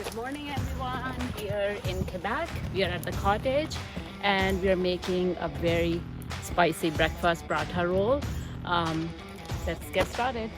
Good morning everyone. Here in Quebec, we are at the cottage and we are making a very spicy breakfast paratha roll. Let's get started.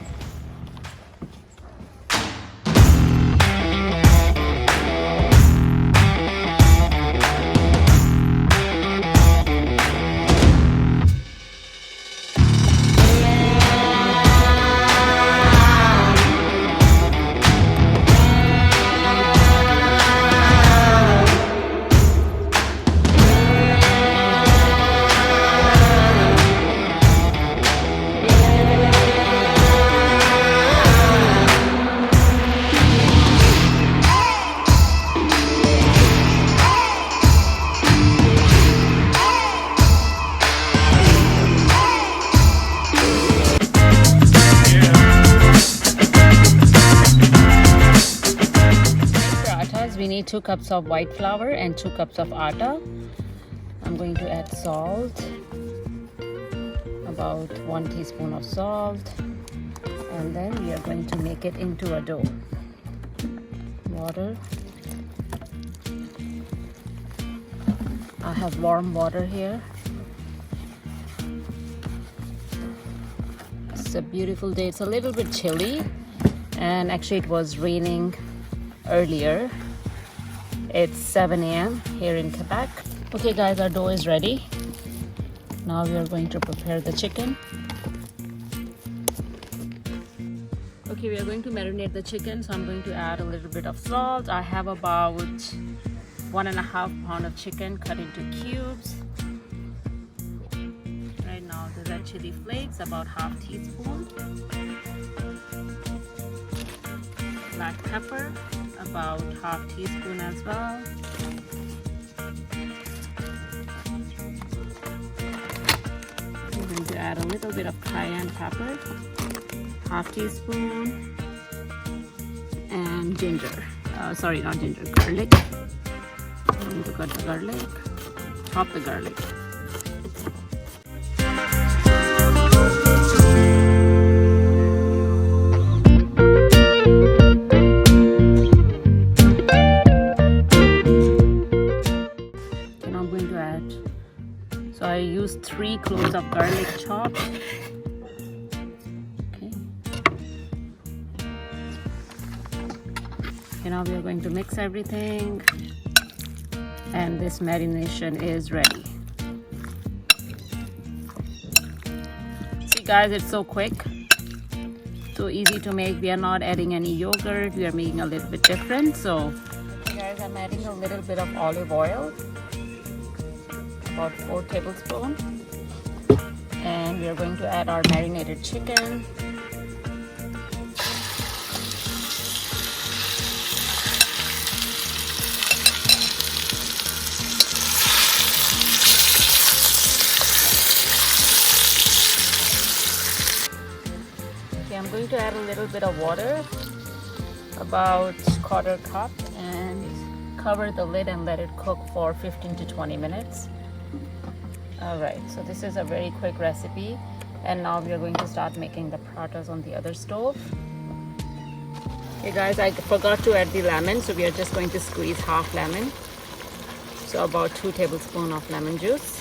We need 2 cups of white flour and 2 cups of atta. I'm going to add salt, about 1 teaspoon of salt, and then we are going to make it into a dough. Water. I have warm water here. It's a beautiful day. It's a little bit chilly, and actually it was raining earlier. It's 7 a.m. here in Quebec. Okay guys, our dough is ready. Now we are going to prepare the chicken. Okay, we are going to marinate the chicken, so I'm going to add a little bit of salt. I have about 1.5 pounds of chicken cut into cubes. Right now the red chili flakes, about ½ teaspoon. Black pepper, about ½ teaspoon as well. I'm going to add a little bit of cayenne pepper, ½ teaspoon, and ginger. Sorry, not ginger, garlic. I'm going to cut the garlic, chop the garlic. So I used 3 cloves of garlic chopped. Okay. Now we are going to mix everything, and this marination is ready. See guys, it's so quick, so easy to make. We are not adding any yogurt. We are making a little bit different. So guys, I'm adding a little bit of olive oil, about 4 tablespoons, and we are going to add our marinated chicken. Okay, I'm going to add a little bit of water, about 1/4 cup, and cover the lid and let it cook for 15 to 20 minutes. Alright, so this is a very quick recipe, and now we are going to start making the parathas on the other stove. Okay guys, I forgot to add the lemon, so we are just going to squeeze half lemon. So about 2 tablespoons of lemon juice.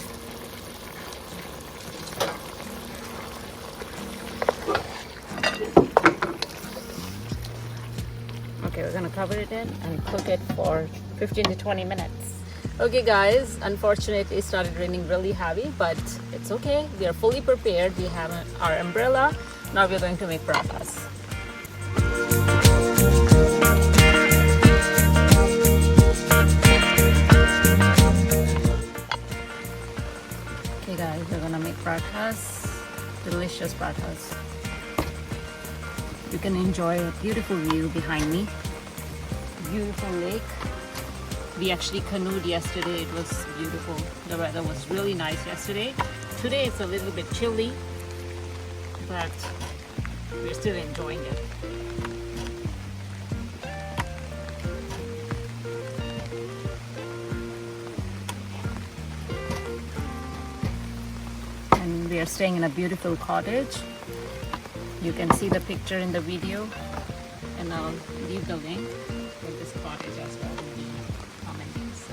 Okay, we're gonna cover it in and cook it for 15 to 20 minutes. Okay guys, unfortunately it started raining really heavy, but it's okay. We are fully prepared. We have our umbrella. Now we're going to make parathas. Okay guys, we're gonna make parathas. Delicious parathas. You can enjoy a beautiful view behind me. Beautiful lake. We actually canoed yesterday. It was beautiful. The weather was really nice yesterday. Today it's a little bit chilly, but we're still enjoying it. And we are staying in a beautiful cottage. You can see the picture in the video, and I'll leave the link. with this cottage as well. Comment this.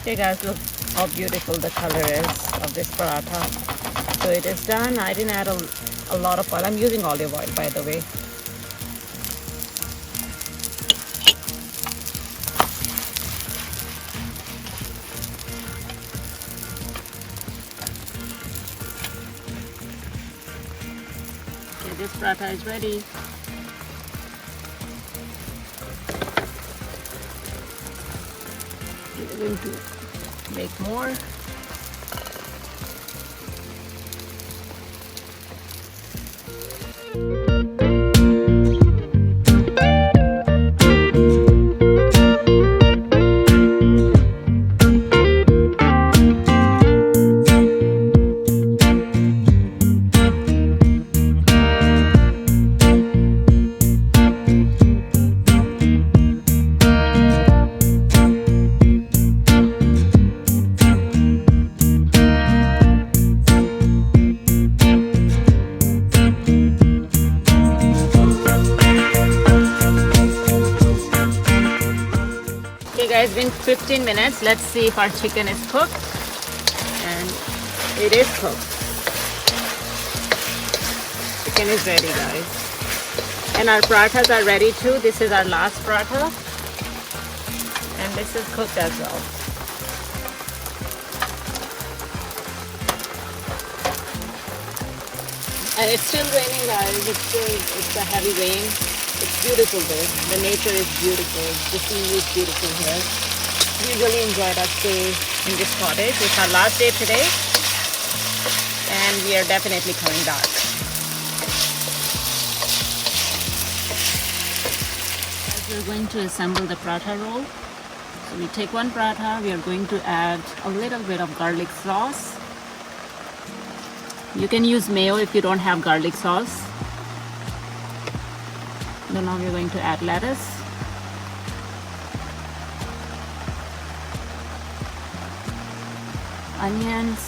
Okay guys, look how beautiful the color is of this paratha. So it is done. I didn't add a lot of oil. I'm using olive oil, by the way. Okay, this paratha is ready. We're going to make more. It's been 15 minutes. Let's see if our chicken is cooked. And it is cooked. Chicken is ready, guys. And our parathas are ready too. This is our last paratha. And this is cooked as well. And it's still raining, guys. It's a heavy rain. It's beautiful though. The nature is beautiful. The scene is beautiful here. We really enjoyed our stay in this cottage. It's our last day today. And we are definitely coming back. We're going to assemble the paratha roll. So we take one paratha. We are going to add a little bit of garlic sauce. You can use mayo if you don't have garlic sauce. Then now we're going to add lettuce. Onions.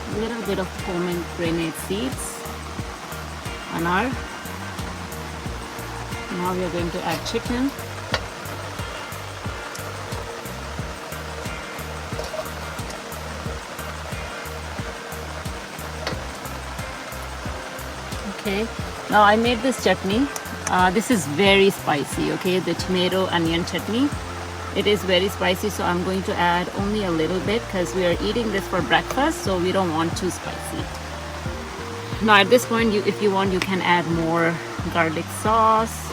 A little bit of pomegranate seeds. Anar. Now we are going to add chicken. Okay, now I made this chutney. This is very spicy, okay, the tomato onion chutney. It is very spicy, so I'm going to add only a little bit because we are eating this for breakfast, so we don't want too spicy. Now at this point, if you want, you can add more garlic sauce.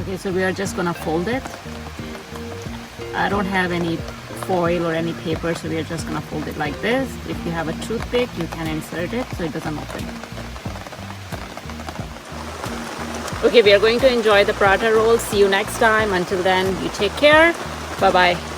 Okay, so we are just gonna fold it. I don't have any foil or any paper, so we are just gonna fold it like this. If you have a toothpick, you can insert it so it doesn't open. Okay, we are going to enjoy the paratha roll. See you next time. Until then, you take care. Bye bye.